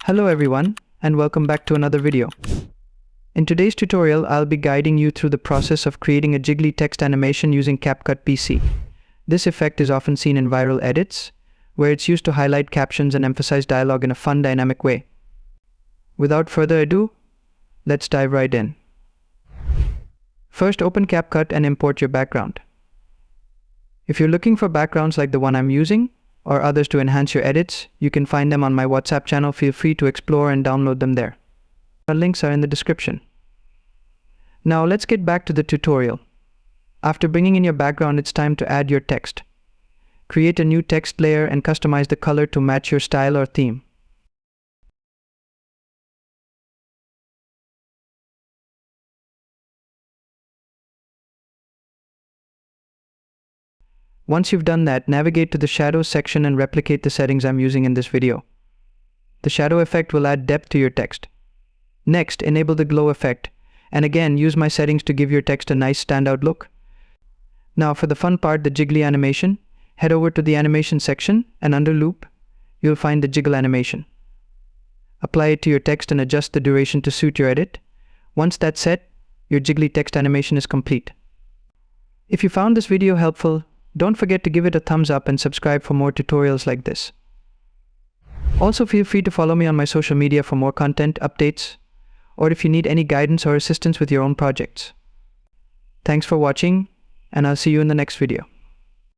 Hello everyone, and welcome back to another video. In today's tutorial, I'll be guiding you through the process of creating a jiggly text animation using CapCut PC. This effect is often seen in viral edits, where it's used to highlight captions and emphasize dialogue in a fun, dynamic way. Without further ado, let's dive right in. First, open CapCut and import your background. If you're looking for backgrounds like the one I'm using, or others to enhance your edits, you can find them on my WhatsApp channel. Feel free to explore and download them there. Our links are in the description. Now let's get back to the tutorial. After bringing in your background, it's time to add your text. Create a new text layer and customize the color to match your style or theme. Once you've done that, navigate to the shadows section and replicate the settings I'm using in this video. The shadow effect will add depth to your text. Next, enable the glow effect, and again use my settings to give your text a nice standout look. Now for the fun part, the jiggly animation, head over to the animation section and under loop, you'll find the jiggle animation. Apply it to your text and adjust the duration to suit your edit. Once that's set, your jiggly text animation is complete. If you found this video helpful, don't forget to give it a thumbs up and subscribe for more tutorials like this. Also, feel free to follow me on my social media for more content, updates, or if you need any guidance or assistance with your own projects. Thanks for watching, and I'll see you in the next video.